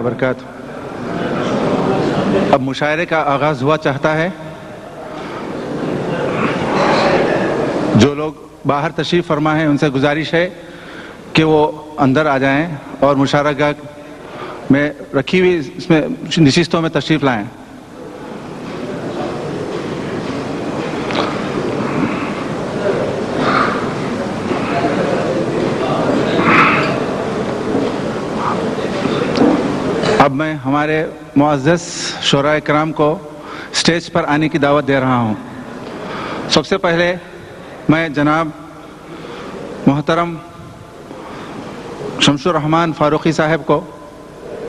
وبرکاتہ۔ اب مشاعرے کا آغاز ہوا چاہتا ہے۔ جو لوگ باہر تشریف فرما ہیں ان سے گزارش ہے کہ وہ اندر آ جائیں اور مشاعرہ گاہ میں رکھی ہوئی اس میں نشستوں میں تشریف لائیں۔ اب میں ہمارے معزز شعراء کرام کو اسٹیج پر آنے کی دعوت دے رہا ہوں۔ سب سے پہلے میں جناب محترم شمس الرحمان فاروقی صاحب کو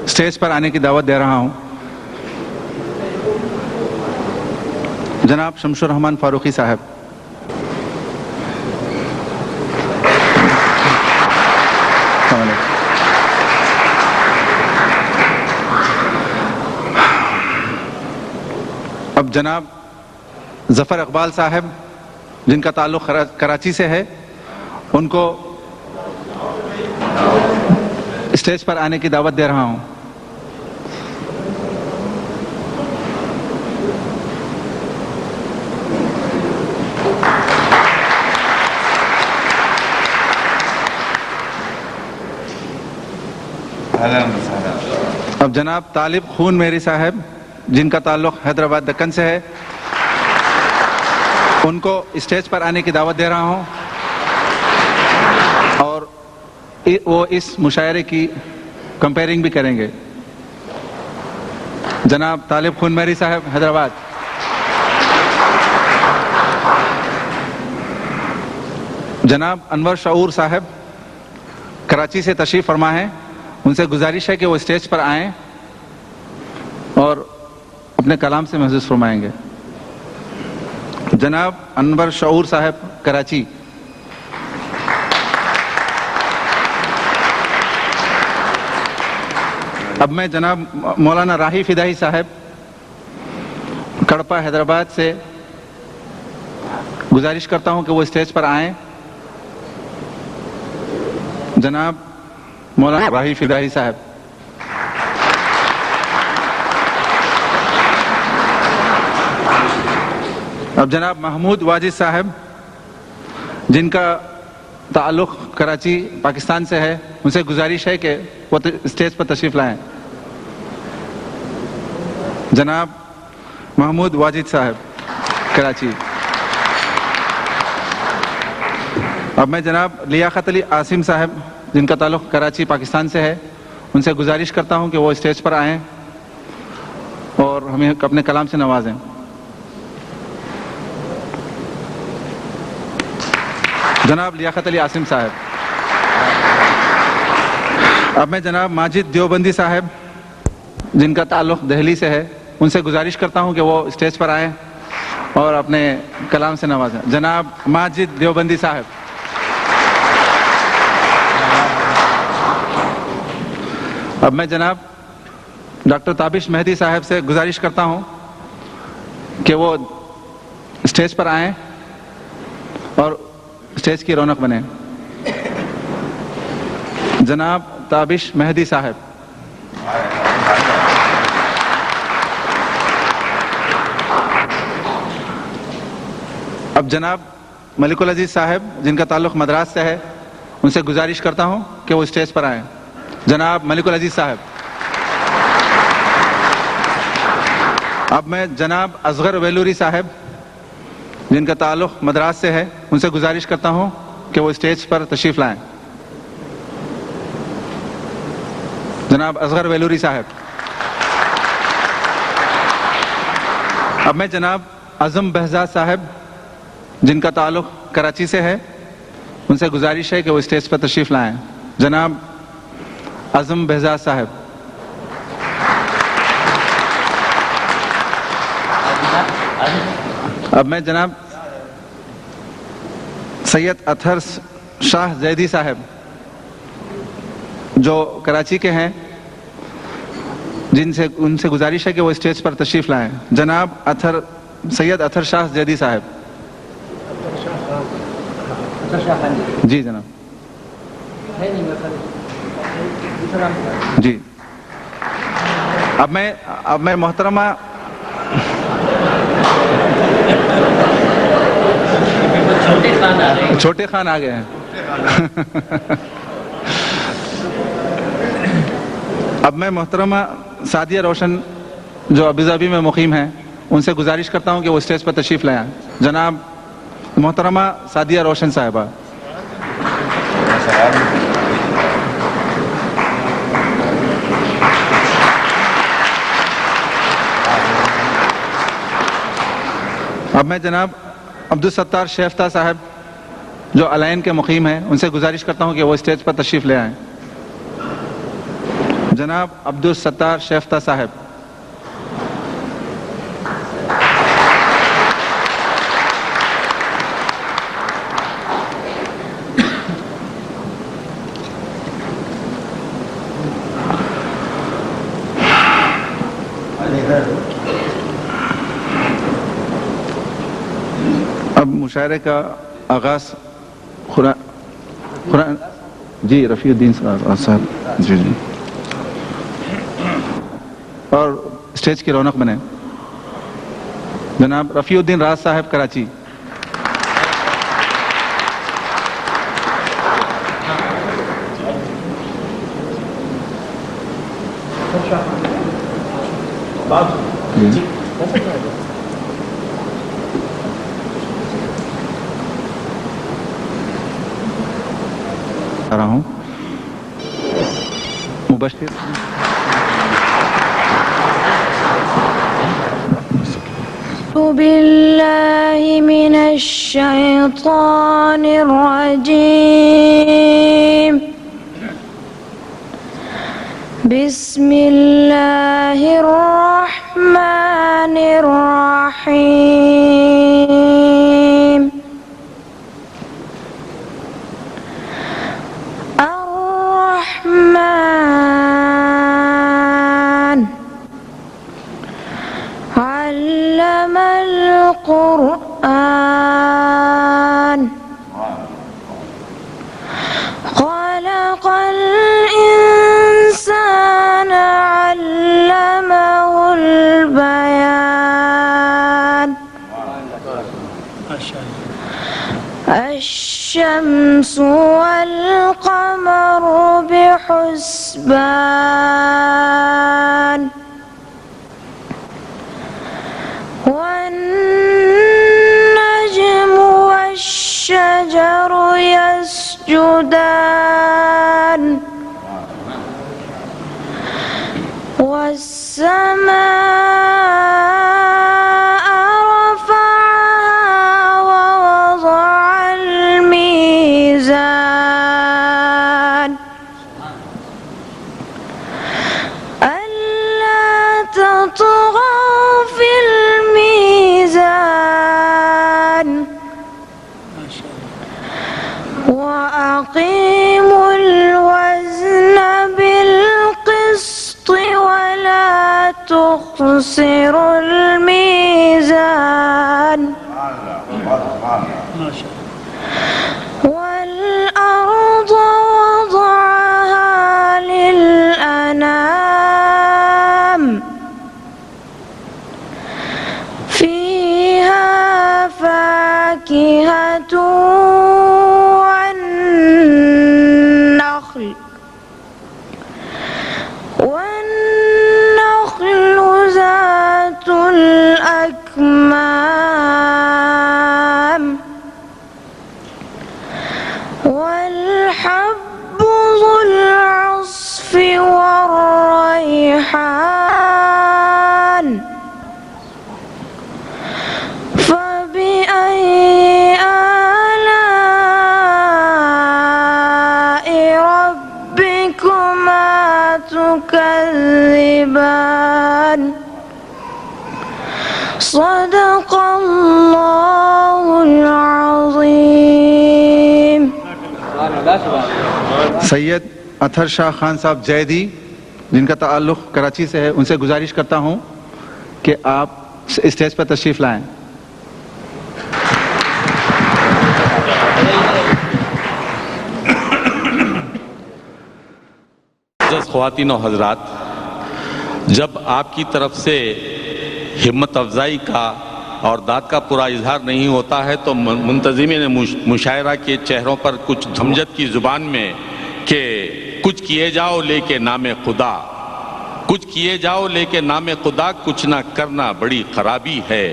اسٹیج پر آنے کی دعوت دے رہا ہوں. جناب شمس الرحمان فاروقی صاحب. السلام علیکم. اب جناب ظفر اقبال صاحب جن کا تعلق کراچی سے ہے، ان کو اسٹیج پر آنے کی دعوت دے رہا ہوں. اب جناب طالب خون میری صاحب جن کا تعلق حیدرآباد دکن سے ہے، ان کو اسٹیج پر آنے کی دعوت دے رہا ہوں اور وہ اس مشاعرے کی کمپیرنگ بھی کریں گے. جناب طالب خون میری صاحب حیدرآباد. جناب انور شعور صاحب کراچی سے تشریف فرما ہیں، ان سے گزارش ہے کہ وہ اسٹیج پر آئیں اور اپنے کلام سے محظوظ فرمائیں گے. جناب انور شعور صاحب کراچی. اب میں جناب مولانا راہی فدائی صاحب کڑپا حیدرآباد سے گزارش کرتا ہوں کہ وہ اسٹیج پر آئیں. جناب مولانا راہی فدائی صاحب. اب جناب محمود واجد صاحب جن کا تعلق کراچی پاکستان سے ہے، ان سے گزارش ہے کہ وہ اسٹیج پر تشریف لائیں. جناب محمود واجد صاحب کراچی. اب میں جناب لیاقت علی عاصم صاحب جن کا تعلق کراچی پاکستان سے ہے، ان سے گزارش کرتا ہوں کہ وہ اسٹیج پر آئیں اور ہمیں اپنے کلام سے نوازیں. جناب لیاقت علی عاصم صاحب. اب میں جناب ماجد دیوبندی صاحب جن کا تعلق دہلی سے ہے، ان سے گزارش کرتا ہوں کہ وہ اسٹیج پر آئیں اور اپنے کلام سے نوازیں. جناب ماجد دیوبندی صاحب. اب میں جناب ڈاکٹر تابش مہدی صاحب سے گزارش کرتا ہوں کہ وہ اسٹیج پر آئیں اور اسٹیج کی رونق بنے. جناب تابش مہدی صاحب. اب جناب ملک العزیز صاحب جن کا تعلق مدراس سے ہے، ان سے گزارش کرتا ہوں کہ وہ اسٹیج پر آئیں. جناب ملک العزیز صاحب. اب میں جناب اصغر ویلوری صاحب جن کا تعلق مدراس سے ہے، ان سے گزارش کرتا ہوں کہ وہ اسٹیج پر تشریف لائیں. جناب اصغر ویلوری صاحب. اب میں جناب اعظم بہزاد صاحب جن کا تعلق کراچی سے ہے، ان سے گزارش ہے کہ وہ اسٹیج پر تشریف لائیں. جناب اعظم بہزاد صاحب. اب میں جناب سید اطہر شاہ زیدی صاحب جو کراچی کے ہیں، ان سے گزارش ہے کہ وہ اسٹیج پر تشریف لائیں. جناب سید اطہر شاہ زیدی صاحب. جی جناب. جی. اب میں محترمہ چھوٹے خان آ گئے ہیں. اب میں محترمہ سعدیہ روشن جو ابوظہبی میں مقیم ہیں، ان سے گزارش کرتا ہوں کہ وہ اسٹیج پر تشریف لائیں. جناب محترمہ سعدیہ روشن صاحبہ. اب میں جناب عبدالستار شیفتہ صاحب جو الائن کے مقیم ہیں، ان سے گزارش کرتا ہوں کہ وہ اسٹیج پر تشریف لے آئیں. جناب عبدالستار شیفتہ صاحب. اب مشاعرے کا آغاز جی رفیع الدین صاحب جی اور اسٹیج کی رونق بنے. جناب رفیع الدین راز صاحب کراچی. آ رہا ہوں. مبشر بالله من الشيطان الرجيم. بسم الله الرحمن الرحيم. الرحمن علم القرآن خلق الإنسان علمه البيان. الشمس والقمر بحسبان والنجم والشجر يسجدان والسماء رفعها ووضع الميزان ألا تطغوا في الميزان وأقيموا الوزن بالقسط ولا تخسروا الميزان والأرض وضعها للأنام فيها فاكهة والنخل ذات الأكمام والحب ذو العصف والريحان. فبأي آلاء ربكما تكذبان. صدق الله العظيم. سید اطہر شاہ خان صاحب جیدی جن کا تعلق کراچی سے ہے، ان سے گزارش کرتا ہوں کہ آپ اسٹیج پر تشریف لائیں. خواتین و حضرات، جب آپ کی طرف سے ہمت افزائی کا اور داد کا پورا اظہار نہیں ہوتا ہے تو منتظمین مشاعرہ کے چہروں پر کچھ دھمجت کی زبان میں کہ کچھ کیے جاؤ لے کے نام خدا، کچھ کیے جاؤ لے کے نام خدا، کچھ نہ کرنا بڑی خرابی ہے،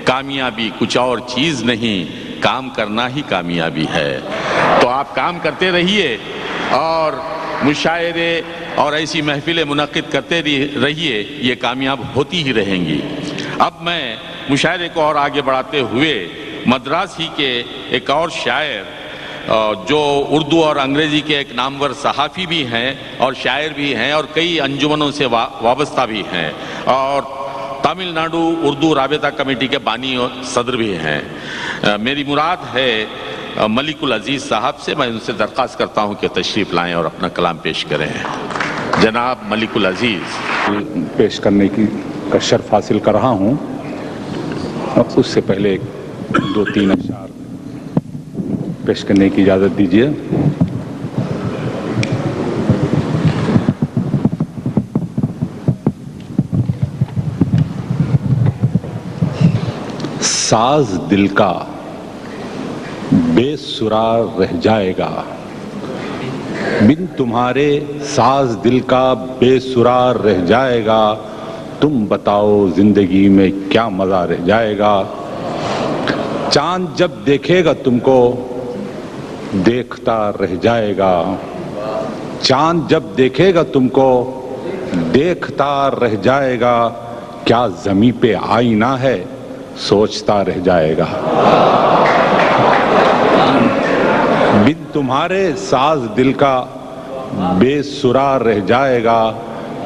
کامیابی کچھ اور چیز نہیں، کام کرنا ہی کامیابی ہے. تو آپ کام کرتے رہیے اور مشاعرے اور ایسی محفلیں منعقد کرتے رہیے، یہ کامیاب ہوتی ہی رہیں گی. اب میں مشاعرے کو اور آگے بڑھاتے ہوئے مدراس ہی کے ایک اور شاعر جو اردو اور انگریزی کے ایک نامور صحافی بھی ہیں اور شاعر بھی ہیں اور کئی انجمنوں سے وابستہ بھی ہیں اور تامل ناڈو اردو رابطہ کمیٹی کے بانی اور صدر بھی ہیں۔ میری مراد ہے ملک العزیز صاحب سے، میں ان سے درخواست کرتا ہوں کہ تشریف لائیں اور اپنا کلام پیش کریں۔ جناب ملک العزیز۔ پیش کرنے کا شرف حاصل کر رہا ہوں، اس سے پہلے 2-3 اشعار پیش کرنے کی اجازت دیجیے۔ ساز دل کا بے سرا رہ جائے گا، بن تمہارے ساز دل کا بے سرا رہ جائے گا، تم بتاؤ زندگی میں کیا مزہ رہ جائے گا۔ چاند جب دیکھے گا تم کو دیکھتا رہ جائے گا، چاند جب دیکھے گا تم کو دیکھتا رہ جائے گا، کیا زمیں پہ آئینہ ہے سوچتا رہ جائے گا۔ بن تمہارے ساز دل کا بے سرا رہ جائے گا،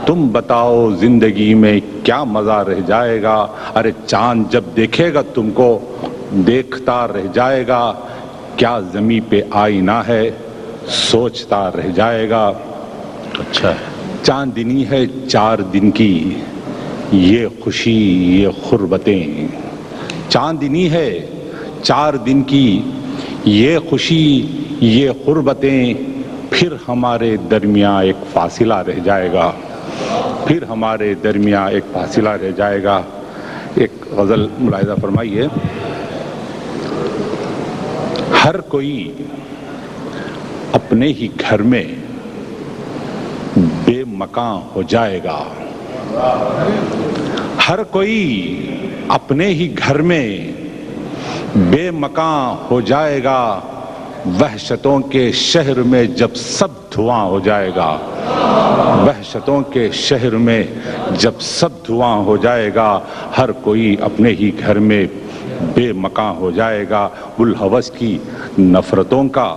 تم بتاؤ زندگی میں کیا مزہ رہ جائے گا۔ ارے چاند جب دیکھے گا تم کو دیکھتا رہ جائے گا، کیا زمیں پہ آئینہ ہے سوچتا رہ جائے گا۔ اچھا چاندنی ہے 4 دن کی یہ خوشی یہ خربتیں، چاندنی ہے 4 دن کی یہ خوشی یہ خربتیں، پھر ہمارے درمیاں ایک فاصلہ رہ جائے گا، پھر ہمارے درمیاں ایک فاصلہ رہ جائے گا۔ ایک غزل ملاحظہ فرمائیے۔ ہر کوئی اپنے ہی گھر میں بے مکان ہو جائے گا، ہر کوئی اپنے ہی گھر میں بے مکان ہو جائے گا، وحشتوں کے شہر میں جب سب دھواں ہو جائے گا، وحشتوں کے شہر میں جب سب دھواں ہو جائے گا، ہر کوئی اپنے ہی گھر میں بے مکان ہو جائے گا۔ بلحوث کی نفرتوں کا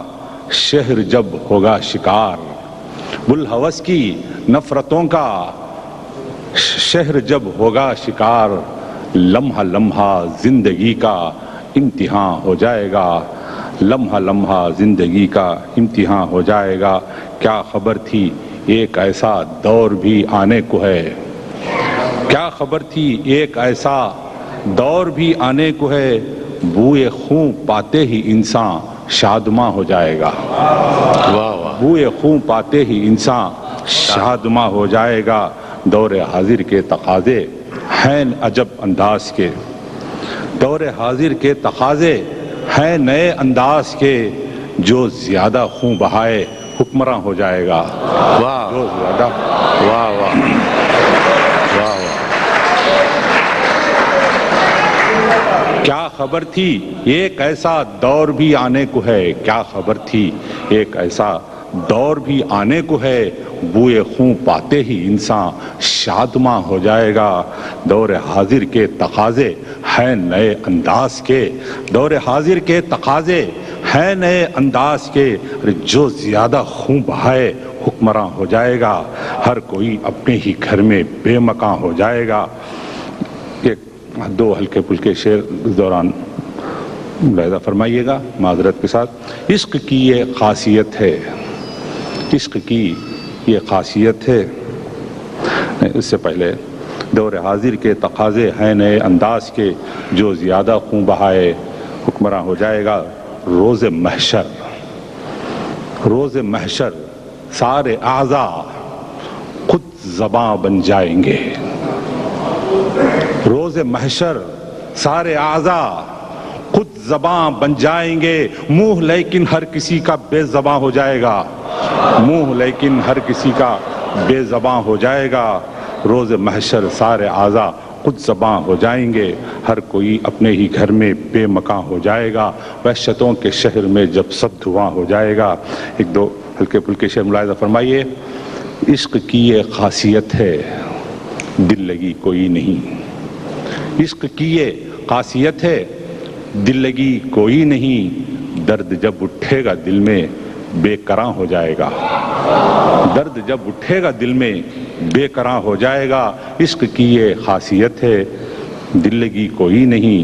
شہر جب ہوگا شکار، بلحوث کی نفرتوں کا شہر جب ہوگا شکار، لمحہ لمحہ زندگی کا امتحان ہو جائے گا، لمحہ لمحہ زندگی کا امتحان ہو جائے گا۔ کیا خبر تھی ایک ایسا دور بھی آنے کو ہے، کیا خبر تھی ایک ایسا دور بھی آنے کو ہے، بوئے خون پاتے ہی انسان شادماں ہو جائے گا، بوئے خون پاتے ہی انسان شادماں ہو جائے گا۔ دور حاضر کے تقاضے ہیں عجب انداز کے، دور حاضر کے تقاضے ہیں نئے انداز کے، جو زیادہ خون بہائے حکمراں ہو جائے گا۔ واہ جو زیادہ واہ واہ واہ واہ۔ کیا خبر تھی ایک ایسا دور بھی آنے کو ہے، کیا خبر تھی ایک ایسا دور بھی آنے کو ہے، بوئے خون پاتے ہی انسان شادماں ہو جائے گا۔ دور حاضر کے تقاضے ہیں نئے انداز کے، دور حاضر کے تقاضے ہیں نئے انداز کے، جو زیادہ خون بہائے حکمراں ہو جائے گا، ہر کوئی اپنے ہی گھر میں بے مکان ہو جائے گا۔ ایک 2 ہلکے پھلکے شعر اس دوران ملاحظہ فرمائیے گا معذرت کے ساتھ۔ عشق کی یہ خاصیت ہے، عشق کی یہ خاصیت ہے، اس سے پہلے دور حاضر کے تقاضے ہیں نئے انداز کے، جو زیادہ خون بہائے حکمراں ہو جائے گا۔ روز محشر، روز محشر سارے اعضاء خود زباں بن جائیں گے، روز محشر سارے اعضاء خود زباں بن جائیں گے، منہ لیکن ہر کسی کا بے زباں ہو جائے گا، منہ لیکن ہر کسی کا بے زباں ہو جائے گا۔ روز محشر سارے اعضاء خود زباں ہو جائیں گے، ہر کوئی اپنے ہی گھر میں بے مکان ہو جائے گا، وحشتوں کے شہر میں جب سب دھواں ہو جائے گا۔ 1-2 ہلکے پھلکے شعر ملاحظہ فرمائیے۔ عشق کی یہ خاصیت ہے دل لگی کوئی نہیں، عشق کی یہ خاصیت ہے دل لگی کوئی نہیں، درد جب اٹھے گا دل میں بے قرار ہو جائے گا، درد جب اٹھے گا دل میں بے قرار ہو جائے گا۔ عشق کی یہ خاصیت ہے دل لگی کوئی نہیں،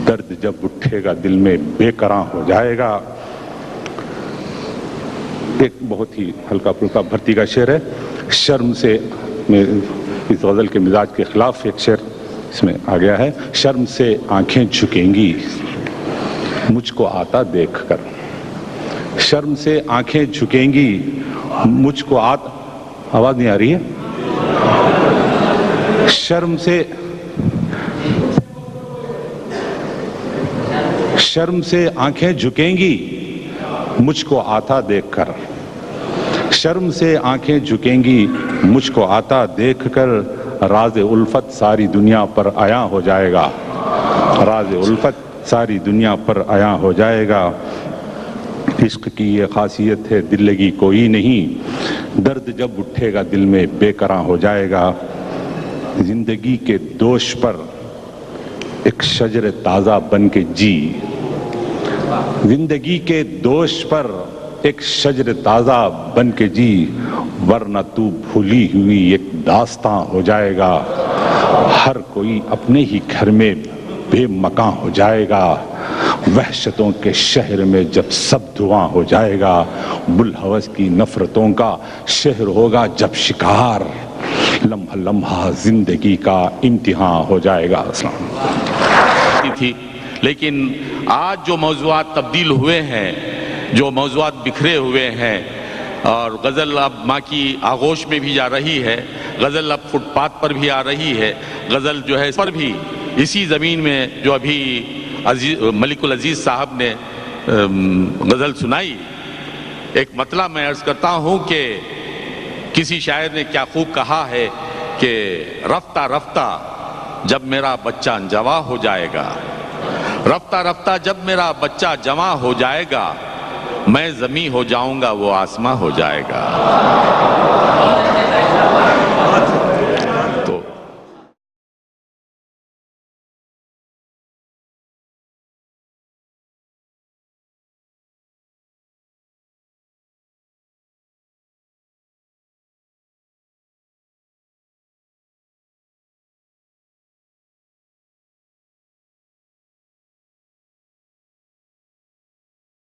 درد جب اٹھے گا دل میں بے قرار ہو جائے گا۔ ایک بہت ہی ہلکا پھلکا بھرتی کا شعر ہے، شرم سے میں اس غزل کے مزاج کے خلاف ایک شعر اس میں آ گیا ہے۔ شرم سے آنکھیں جھکیں گی مجھ کو آتا دیکھ کر، شرم سے آنکھیں جھکیں گی مجھ کو آتا، آواز نہیں آ رہی ہے، شرم سے آنکھیں جھکیں گی مجھ کو آتا دیکھ کر، شرم سے آنکھیں جھکیں گی مجھ کو آتا دیکھ کر، راز الفت ساری دنیا پر عیاں ہو جائے گا، راز الفت ساری دنیا پر عیاں ہو جائے گا۔ عشق کی یہ خاصیت ہے دل لگی کوئی نہیں، درد جب اٹھے گا دل میں بے قرار ہو جائے گا۔ زندگی کے دوش پر ایک شجر تازہ بن کے جی، زندگی کے دوش پر ایک شجر تازہ بن کے جی، ورنہ تو بھولی ہوئی ایک داستاں ہو جائے گا، ہر کوئی اپنے ہی گھر میں بے مکاں ہو جائے گا، وحشتوں کے شہر میں جب سب دھواں ہو جائے گا، بلحوث کی نفرتوں کا شہر ہوگا جب شکار، لمحہ لمحہ زندگی کا امتحان ہو جائے گا۔ تھی لیکن آج جو موضوعات تبدیل ہوئے ہیں، جو موضوعات بکھرے ہوئے ہیں، اور غزل اب ماں کی آغوش میں بھی جا رہی ہے، غزل اب فٹ پاتھ پر بھی آ رہی ہے، غزل جو ہے اس پر بھی اسی زمین میں جو ابھی ملک العزیز صاحب نے غزل سنائی، ایک مطلب میں عرض کرتا ہوں کہ کسی شاعر نے کیا خوب کہا ہے کہ رفتہ رفتہ جب میرا بچہ جواں ہو جائے گا، رفتہ رفتہ جب میرا بچہ جواں ہو جائے گا، میں زمیں ہو جاؤں گا وہ آسماں ہو جائے گا۔